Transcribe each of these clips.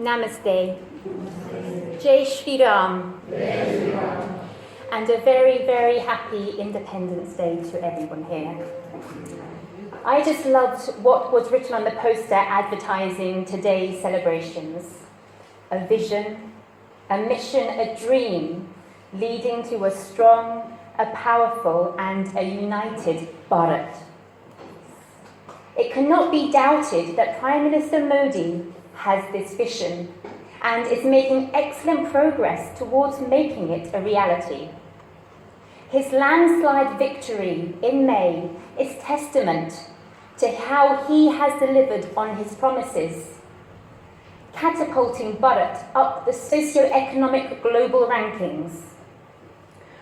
Namaste. Jai Shri Ram. And a very, very happy Independence Day to everyone here. I just loved what was written on the poster advertising today's celebrations. A vision, a mission, a dream, leading to a strong, a powerful, and a united Bharat. It cannot be doubted that Prime Minister Modi has this vision and is making excellent progress towards making it a reality. His landslide victory in May is testament to how he has delivered on his promises, catapulting Bharat up the socio-economic global rankings,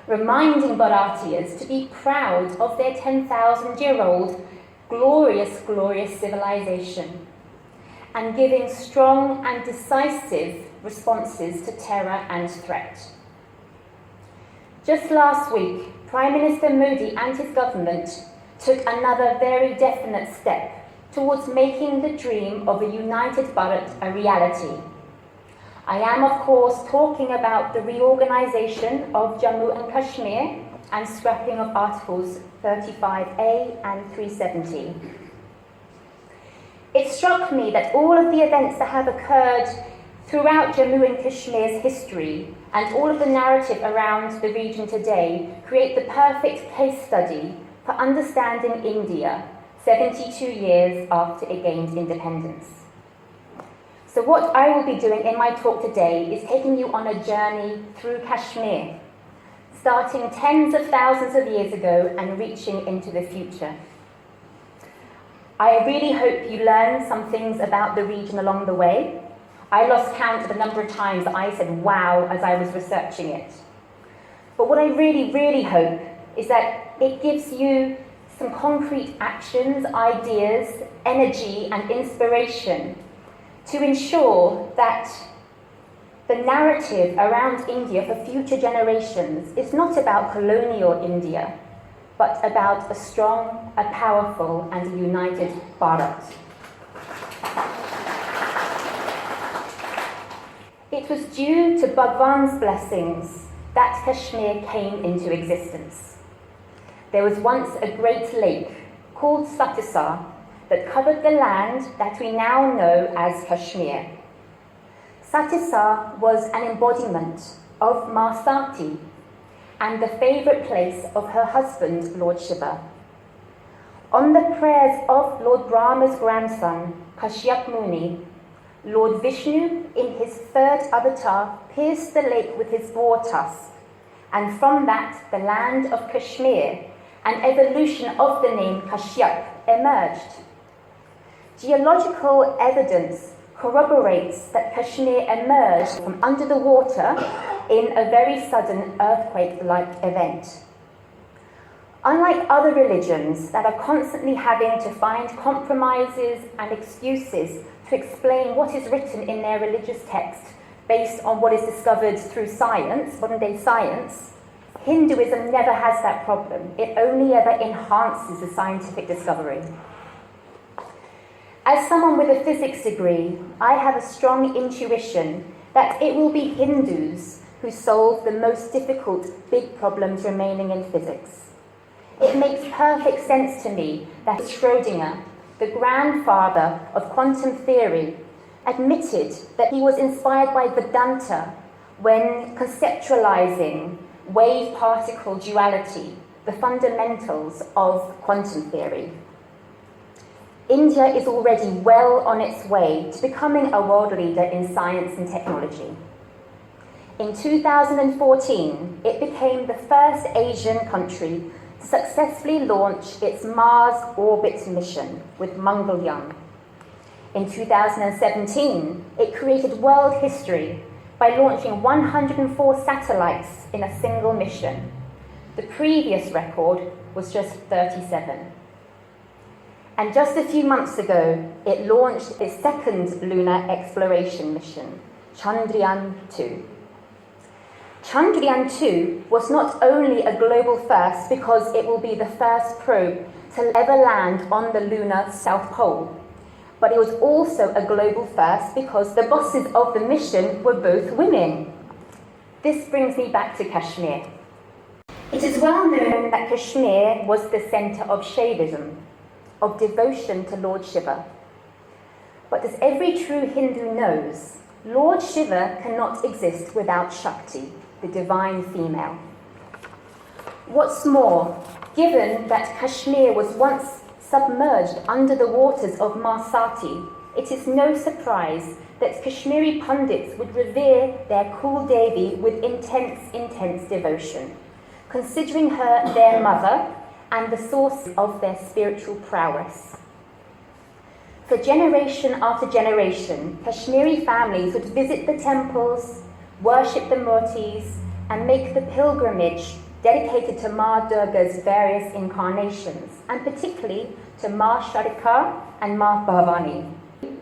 reminding Bharatias to be proud of their 10,000-year-old glorious, glorious civilization, and giving strong and decisive responses to terror and threat. Just last week, Prime Minister Modi and his government took another very definite step towards making the dream of a united Bharat a reality. I am, of course, talking about the reorganization of Jammu and Kashmir and scrapping of Articles 35A and 370. It struck me that all of the events that have occurred throughout Jammu and Kashmir's history and all of the narrative around the region today create the perfect case study for understanding India 72 years after it gained independence. So what I will be doing in my talk today is taking you on a journey through Kashmir, starting tens of thousands of years ago and reaching into the future. I really hope you learn some things about the region along the way. I lost count of the number of times that I said wow as I was researching it. But what I really, really hope is that it gives you some concrete actions, ideas, energy, and inspiration to ensure that the narrative around India for future generations is not about colonial India, but about a strong, a powerful, and a united Bharat. It was due to Bhagwan's blessings that Kashmir came into existence. There was once a great lake called Satisar that covered the land that we now know as Kashmir. Satisar was an embodiment of Ma Sati and the favourite place of her husband, Lord Shiva. On the prayers of Lord Brahma's grandson, Kashyap Muni, Lord Vishnu, in his third avatar, pierced the lake with his boar tusk, and from that, the land of Kashmir, an evolution of the name Kashyap, emerged. Geological evidence corroborates that Kashmir emerged from under the water in a very sudden earthquake-like event. Unlike other religions that are constantly having to find compromises and excuses to explain what is written in their religious text based on what is discovered through science, modern-day science, Hinduism never has that problem. It only ever enhances the scientific discovery. As someone with a physics degree, I have a strong intuition that it will be Hindus who solve the most difficult big problems remaining in physics. It makes perfect sense to me that Schrödinger, the grandfather of quantum theory, admitted that he was inspired by Vedanta when conceptualizing wave-particle duality, the fundamentals of quantum theory. India is already well on its way to becoming a world leader in science and technology. In 2014, it became the first Asian country to successfully launch its Mars orbit mission with Mangalyaan. In 2017, it created world history by launching 104 satellites in a single mission. The previous record was just 37. And just a few months ago, it launched its second lunar exploration mission, Chandrayaan-2. Chandrayaan-2 was not only a global first because it will be the first probe to ever land on the lunar South Pole, But it was also a global first because the bosses of the mission were both women. This brings me back to Kashmir. It is well known that Kashmir was the centre of Shaivism, of devotion to Lord Shiva. But as every true Hindu knows, Lord Shiva cannot exist without Shakti, the divine female. What's more, given that Kashmir was once submerged under the waters of Marsati, it is no surprise that Kashmiri pundits would revere their Kul Devi with intense devotion, considering her their mother and the source of their spiritual prowess. For generation after generation, Kashmiri families would visit the temples, worship the murtis, and make the pilgrimage dedicated to Ma Durga's various incarnations, and particularly to Ma Sharika and Ma Bhavani.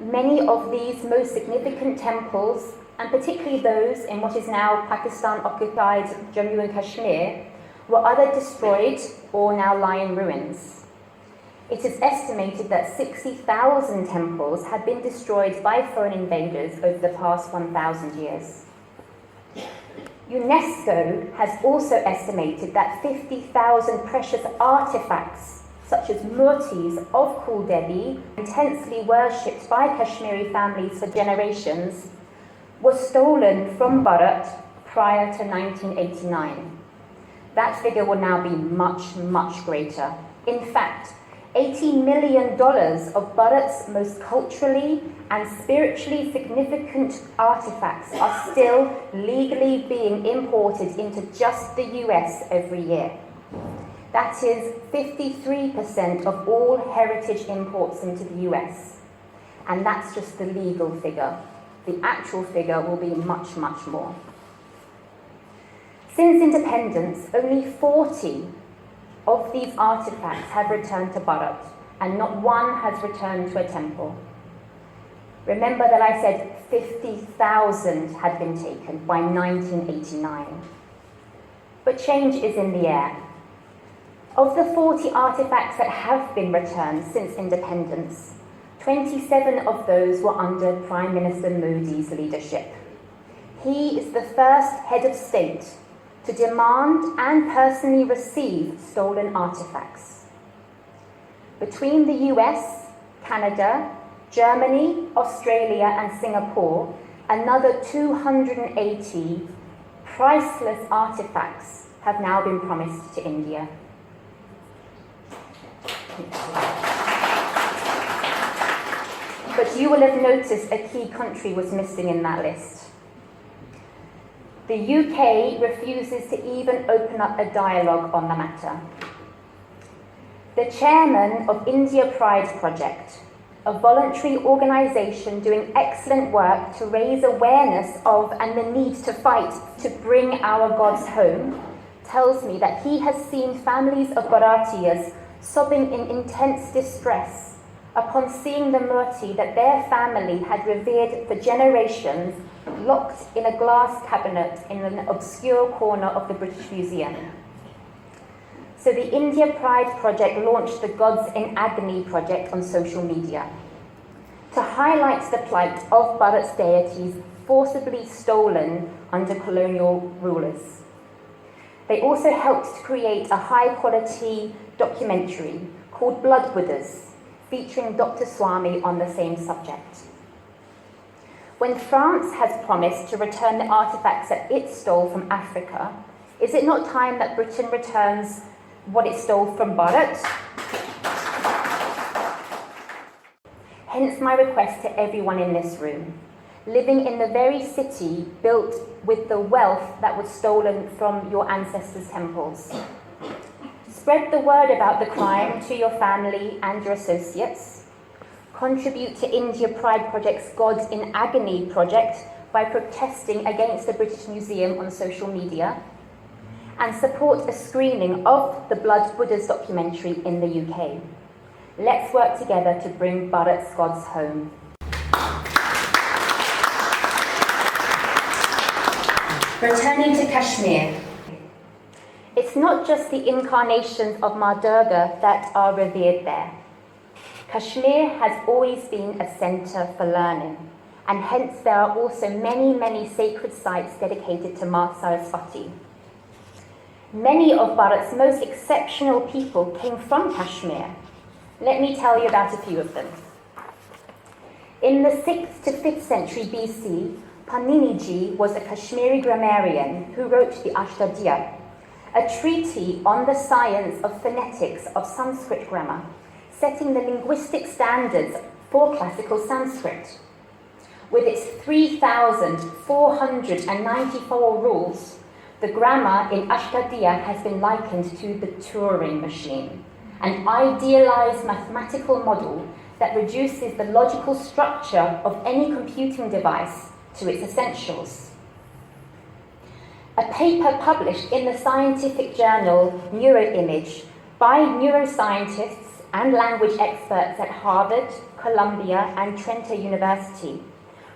Many of these most significant temples, and particularly those in what is now Pakistan-occupied Jammu and Kashmir, were either destroyed or now lie in ruins. It is estimated that 60,000 temples have been destroyed by foreign invaders over the past 1,000 years. UNESCO has also estimated that 50,000 precious artifacts, such as murtis of Kul Devi, intensely worshipped by Kashmiri families for generations, were stolen from Bharat prior to 1989. That figure will now be much greater. In fact, $80 million of Bharat's most culturally and spiritually significant artifacts are still legally being imported into just the US every year. That is 53% of all heritage imports into the US. And that's just the legal figure. The actual figure will be much more. Since independence, only 40 of these artifacts have returned to Bharat, and not one has returned to a temple. Remember that I said 50,000 had been taken by 1989. But change is in the air. Of the 40 artifacts that have been returned since independence, 27 of those were under Prime Minister Modi's leadership. He is the first head of state to demand and personally receive stolen artifacts. Between the US, Canada, Germany, Australia, and Singapore, another 280 priceless artifacts have now been promised to India. But you will have noticed a key country was missing in that list. The UK refuses to even open up a dialogue on the matter. The chairman of India Pride Project, a voluntary organisation doing excellent work to raise awareness of and the need to fight to bring our gods home, tells me that he has seen families of Bharatiyas sobbing in intense distress upon seeing the murti that their family had revered for generations locked in a glass cabinet in an obscure corner of the British Museum. So the India Pride Project launched the Gods in Agony project on social media to highlight the plight of Bharat's deities forcibly stolen under colonial rulers. They also helped to create a high-quality documentary called Blood Buddhas, featuring Dr. Swami on the same subject. When France has promised to return the artifacts that it stole from Africa, is it not time that Britain returns what it stole from Bharat? Hence my request to everyone in this room, living in the very city built with the wealth that was stolen from your ancestors' temples. Spread the word about the crime to your family and your associates. Contribute to India Pride Project's Gods in Agony project by protesting against the British Museum on social media. And support a screening of the Blood Buddhas documentary in the UK. Let's work together to bring Bharat's gods home. Returning to Kashmir. It's not just the incarnations of Ma Durga that are revered there. Kashmir has always been a centre for learning, and hence there are also many, many sacred sites dedicated to Ma Saraswati. Many of Bharat's most exceptional people came from Kashmir. Let me tell you about a few of them. In the 6th to 5th century BC, Paniniji was a Kashmiri grammarian who wrote the Ashtadhyayi, a treatise on the science of phonetics of Sanskrit grammar, setting the linguistic standards for classical Sanskrit. With its 3,494 rules, the grammar in Ashtadhyayi has been likened to the Turing machine, an idealized mathematical model that reduces the logical structure of any computing device to its essentials. A paper published in the scientific journal Neuroimage by neuroscientists and language experts at Harvard, Columbia, and Trento University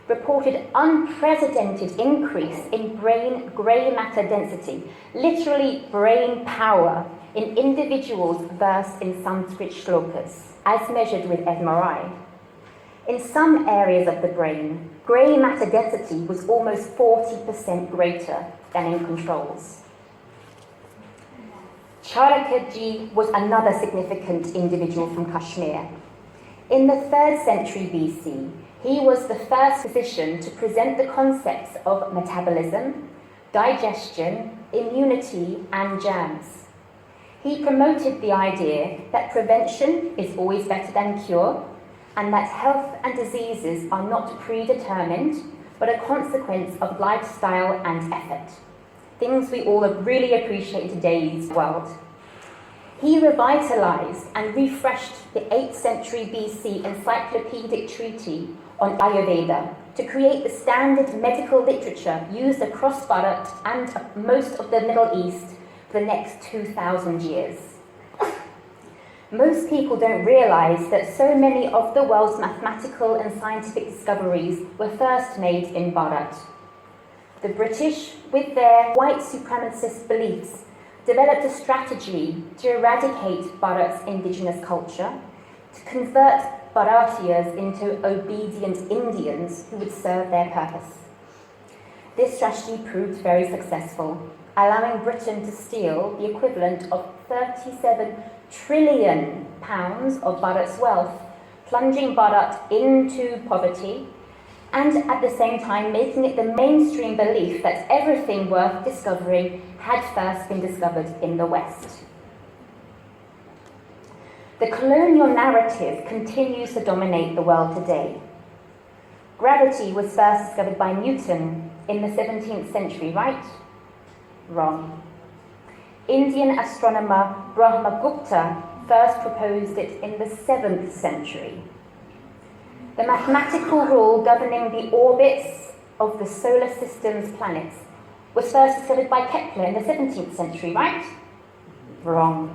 reported unprecedented increase in brain grey matter density, literally brain power, in individuals versed in Sanskrit shlokas, as measured with fMRI. In some areas of the brain, grey matter density was almost 40% greater than in controls. Charakaji was another significant individual from Kashmir. In the 3rd century BC, he was the first physician to present the concepts of metabolism, digestion, immunity, and germs. He promoted the idea that prevention is always better than cure, and that health and diseases are not predetermined, but a consequence of lifestyle and effort. Things we all really appreciate in today's world. He revitalized and refreshed the 8th century BC encyclopedic treatise on Ayurveda to create the standard medical literature used across Bharat and most of the Middle East for the next 2,000 years. Most people don't realize that so many of the world's mathematical and scientific discoveries were first made in Bharat. The British, with their white supremacist beliefs, developed a strategy to eradicate Bharat's indigenous culture, to convert Bharatiyas into obedient Indians who would serve their purpose. This strategy proved very successful, allowing Britain to steal the equivalent of 37 trillion pounds of Bharat's wealth, plunging Bharat into poverty, and at the same time making it the mainstream belief that everything worth discovering had first been discovered in the West. The colonial narrative continues to dominate the world today. Gravity was first discovered by Newton in the 17th century, right? Wrong. Indian astronomer Brahmagupta first proposed it in the 7th century. The mathematical rule governing the orbits of the solar system's planets was first discovered by Kepler in the 17th century, right? Wrong.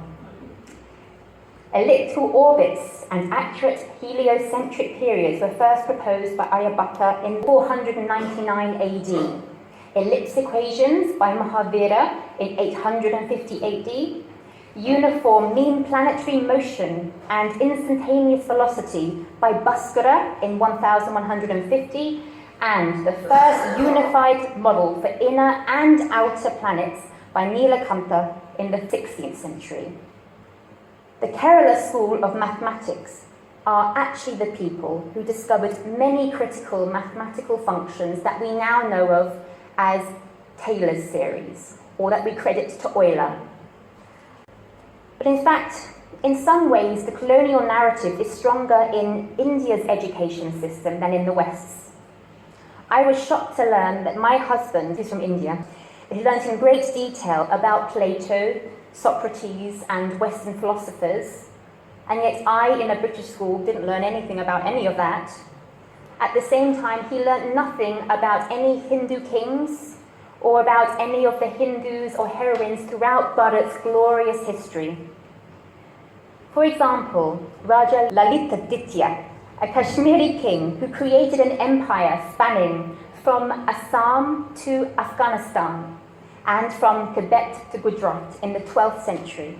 Elliptical orbits and accurate heliocentric periods were first proposed by Aryabhatta in 499 AD. Ellipse equations by Mahavira in 850 AD. Uniform mean planetary motion and instantaneous velocity by Bhaskara in 1150, and the first unified model for inner and outer planets by Nilakanta in the 16th century. The Kerala School of Mathematics are actually the people who discovered many critical mathematical functions that we now know of as Taylor's series, or that we credit to Euler. But in fact, in some ways, the colonial narrative is stronger in India's education system than in the West's. I was shocked to learn that my husband, who's from India, he learned in great detail about Plato, Socrates, and Western philosophers, and yet I, in a British school, didn't learn anything about any of that. At the same time, he learned nothing about any Hindu kings or about any of the Hindus or heroines throughout Bharat's glorious history. For example, Raja Lalitaditya, a Kashmiri king who created an empire spanning from Assam to Afghanistan and from Tibet to Gujarat in the 12th century.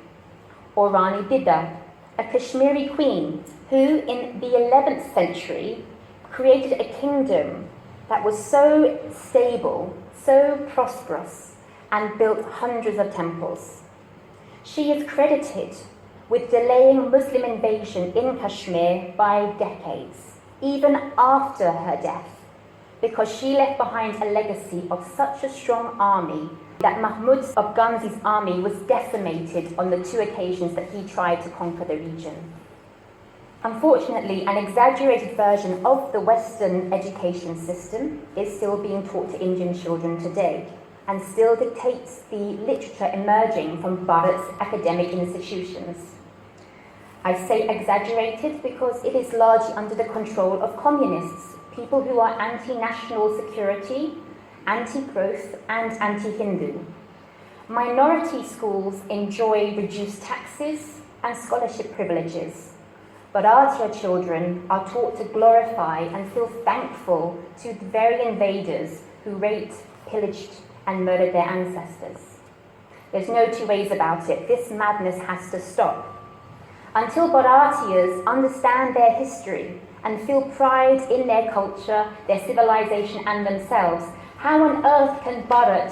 Or Rani Bida, a Kashmiri queen who, in the 11th century, created a kingdom that was so stable, so prosperous, and built hundreds of temples. She is credited with delaying Muslim invasion in Kashmir by decades, even after her death, because she left behind a legacy of such a strong army that Mahmud of Ghazi's army was decimated on the 2 occasions that he tried to conquer the region. Unfortunately, an exaggerated version of the Western education system is still being taught to Indian children today, and still dictates the literature emerging from Bharat's academic institutions. I say exaggerated because it is largely under the control of communists, people who are anti-national security, anti-growth, and anti-Hindu. Minority schools enjoy reduced taxes and scholarship privileges, but Bharatiya children are taught to glorify and feel thankful to the very invaders who raped, pillaged, and murdered their ancestors. There's no 2 ways about it. This madness has to stop. Until Bharatiyas understand their history and feel pride in their culture, their civilization, and themselves, how on earth can Bharat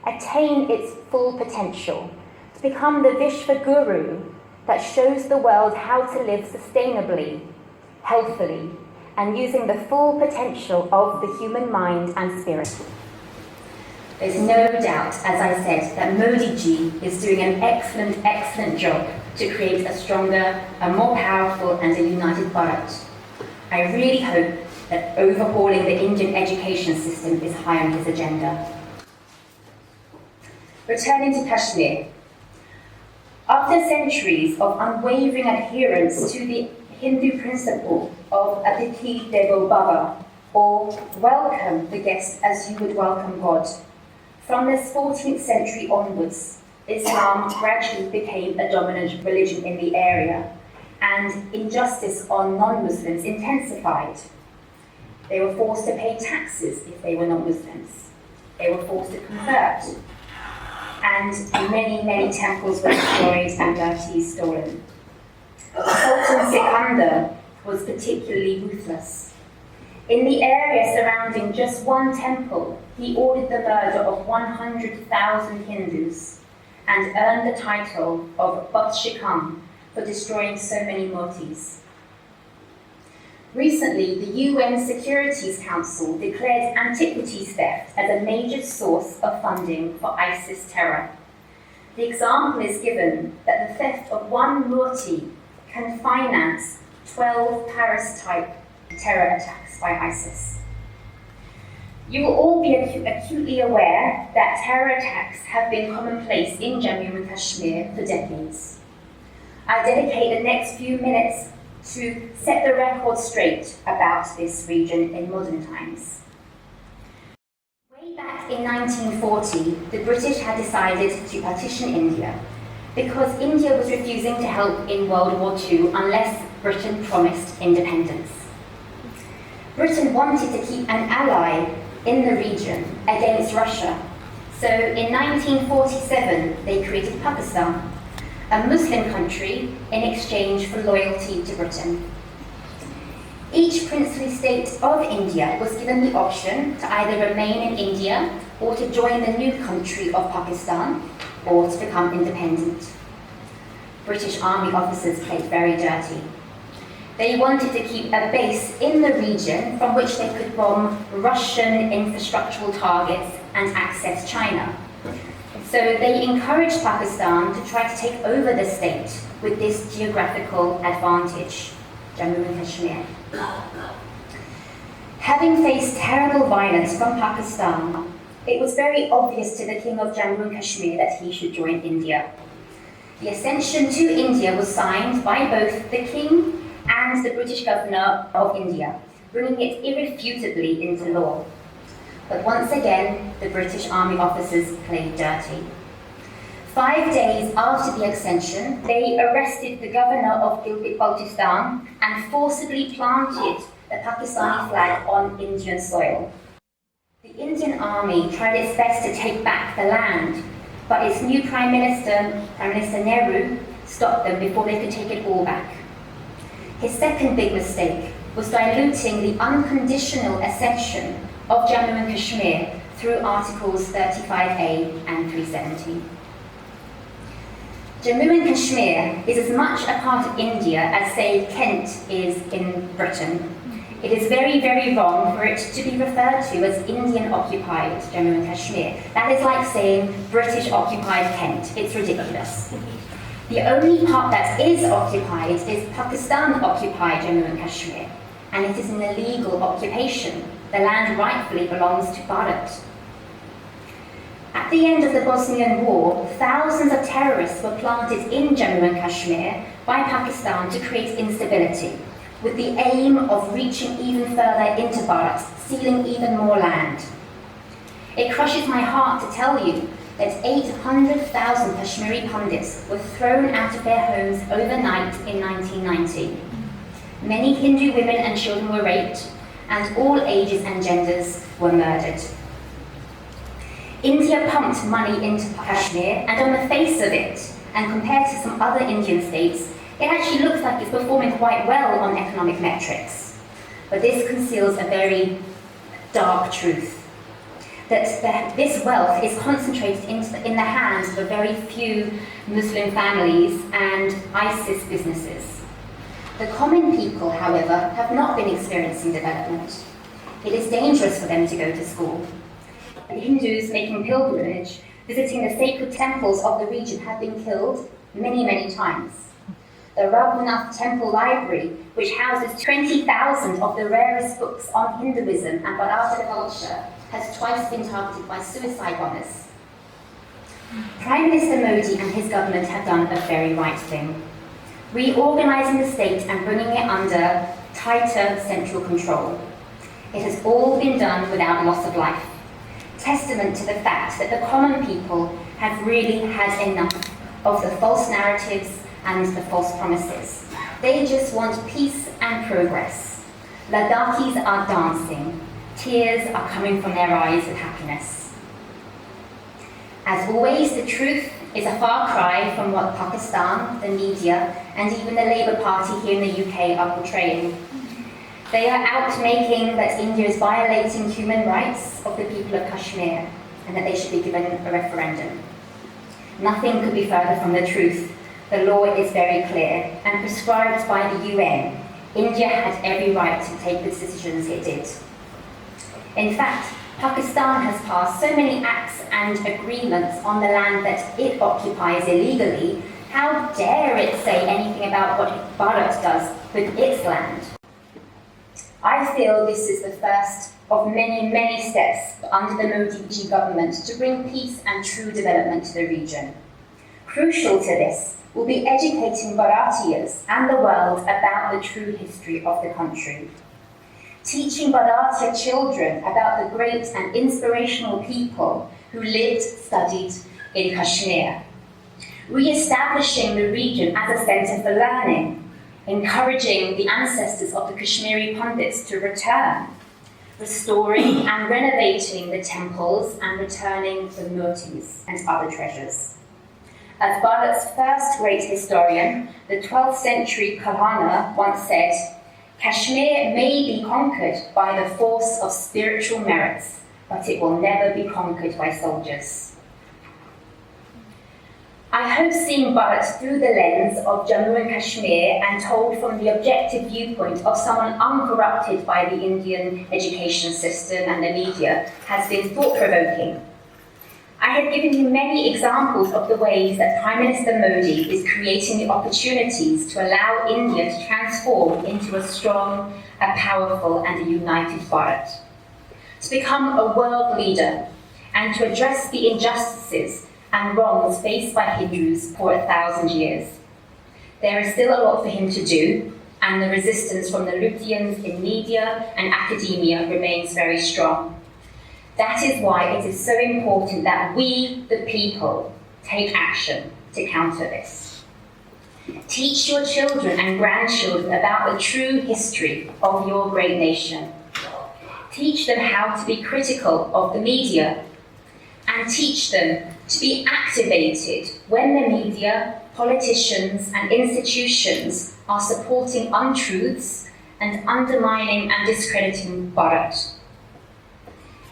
attain its full potential, to become the Vishwa Guru that shows the world how to live sustainably, healthily, and using the full potential of the human mind and spirit? There's no doubt, as I said, that Modi ji is doing an excellent job to create a stronger, a more powerful, and a united Bharat. I really hope that overhauling the Indian education system is high on his agenda. Returning to Kashmir. After centuries of unwavering adherence to the Hindu principle of Atithi Devo Bhava, or welcome the guest as you would welcome God, from the 14th century onwards, Islam gradually became a dominant religion in the area, and injustice on non-Muslims intensified. They were forced to pay taxes if they were not Muslims. They were forced to convert. And many temples were destroyed and dirty stolen. Sultan Sikandar was particularly ruthless. In the area surrounding just one temple, he ordered the murder of 100,000 Hindus and earned the title of Batshikam for destroying so many murtis. Recently, the UN Security Council declared antiquities theft as a major source of funding for ISIS terror. The example is given that the theft of one murti can finance 12 Paris-type terror attacks by ISIS. You will all be acutely aware that terror attacks have been commonplace in Jammu and Kashmir for decades. I dedicate the next few minutes to set the record straight about this region in modern times. Way back in 1940, the British had decided to partition India because India was refusing to help in World War II unless Britain promised independence. Britain wanted to keep an ally in the region against Russia, so in 1947 they created Pakistan, a Muslim country, in exchange for loyalty to Britain. Each princely state of India was given the option to either remain in India or to join the new country of Pakistan or to become independent. British army officers played very dirty. They wanted to keep a base in the region from which they could bomb Russian infrastructural targets and access China. So they encouraged Pakistan to try to take over the state with this geographical advantage, Jammu and Kashmir. Having faced terrible violence from Pakistan, it was very obvious to the King of Jammu and Kashmir that he should join India. The accession to India was signed by both the King and the British Governor of India, bringing it irrefutably into law. But once again, the British Army officers played dirty. 5 days after the accession, they arrested the governor of Gilgit-Baltistan and forcibly planted the Pakistani flag on Indian soil. The Indian army tried its best to take back the land, but its new Prime Minister Nehru, stopped them before they could take it all back. His second big mistake was diluting the unconditional accession of Jammu and Kashmir through Articles 35A and 370. Jammu and Kashmir is as much a part of India as, say, Kent is in Britain. It is very, very wrong for it to be referred to as Indian-occupied Jammu and Kashmir. That is like saying British-occupied Kent. It's ridiculous. The only part that is occupied is Pakistan-occupied Jammu and Kashmir, and it is an illegal occupation. The land rightfully belongs to Bharat. At the end of the Bosnian War, thousands of terrorists were planted in Jammu and Kashmir by Pakistan to create instability, with the aim of reaching even further into Bharat, stealing even more land. It crushes my heart to tell you that 800,000 Kashmiri Pandits were thrown out of their homes overnight in 1990. Many Hindu women and children were raped, and all ages and genders were murdered. India pumped money into Kashmir, and on the face of it, and compared to some other Indian states, it actually looks like it's performing quite well on economic metrics. But this conceals a very dark truth, that this wealth is concentrated in the hands of a very few Muslim families and ISIS businesses. The common people, however, have not been experiencing development. It is dangerous for them to go to school. Hindus making pilgrimage, visiting the sacred temples of the region have been killed many, many times. The Raghunath Temple Library, which houses 20,000 of the rarest books on Hinduism and Bharata culture, has twice been targeted by suicide bombers. Prime Minister Modi and his government have done a very right thing, reorganising the state and bringing it under tighter central control. It has all been done without loss of life, testament to the fact that the common people have really had enough of the false narratives and the false promises. They just want peace and progress. Ladakhis are dancing. Tears are coming from their eyes with happiness. As always, the truth is a far cry from what Pakistan, the media, and even the Labour Party here in the UK are portraying. They are out making that India is violating human rights of the people of Kashmir and that they should be given a referendum. Nothing could be further from the truth. The law is very clear and prescribed by the UN. India had every right to take the decisions it did. In fact, Pakistan has passed so many acts and agreements on the land that it occupies illegally. How dare it say anything about what Bharat does with its land? I feel this is the first of many, many steps under the Modi government to bring peace and true development to the region. Crucial to this will be educating Bharatias and the world about the true history of the country. Teaching Bharatiya children about the great and inspirational people who lived, studied in Kashmir. Re-establishing the region as a centre for learning, encouraging the ancestors of the Kashmiri Pandits to return, restoring and renovating the temples and returning the murtis and other treasures. As Bharat's first great historian, the 12th century Kahana once said, Kashmir may be conquered by the force of spiritual merits, but it will never be conquered by soldiers. I hope seeing Bharat through the lens of Jammu and Kashmir and told from the objective viewpoint of someone uncorrupted by the Indian education system and the media has been thought-provoking. I have given you many examples of the ways that Prime Minister Modi is creating the opportunities to allow India to transform into a strong, a powerful and a united Bharat, to become a world leader and to address the injustices and wrongs faced by Hindus for 1,000 years. There is still a lot for him to do, and the resistance from the Lutyens in media and academia remains very strong. That is why it is so important that we, the people, take action to counter this. Teach your children and grandchildren about the true history of your great nation. Teach them how to be critical of the media, and teach them to be activated when the media, politicians and institutions are supporting untruths and undermining and discrediting Bharat.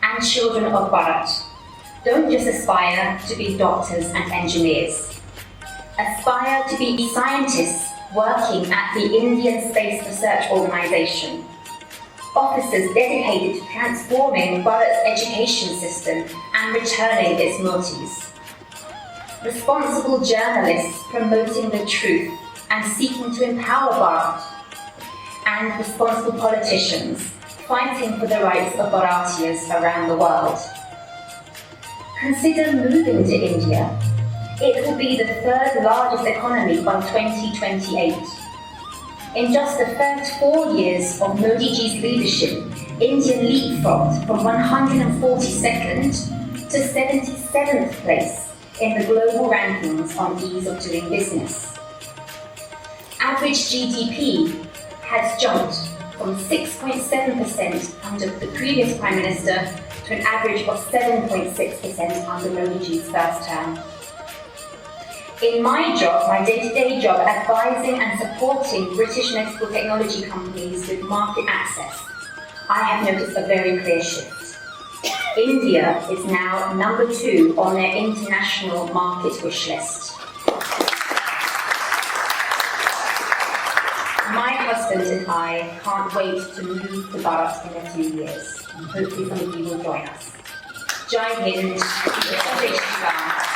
And children of Bharat, don't just aspire to be doctors and engineers. Aspire to be scientists working at the Indian Space Research Organisation. Officers dedicated to transforming Bharat's education system and returning its multis. Responsible journalists promoting the truth and seeking to empower Bharat. And responsible politicians fighting for the rights of Bharatiyas around the world. Consider moving to India. It will be the third largest economy by 2028. In just the first 4 years of Modi ji's leadership, India leapfrogged from 142nd to 77th place in the global rankings on ease of doing business. Average GDP has jumped from 6.7% under the previous Prime Minister to an average of 7.6% under Modi ji's first term. In my job, my day-to-day job, advising and supporting British medical technology companies with market access, I have noticed a very clear shift. India is now number 2 on their international market wish list. My husband and I can't wait to move to Bharat in a few years, and hopefully some of you will join us. Jai Hind, Jai Shri Ram.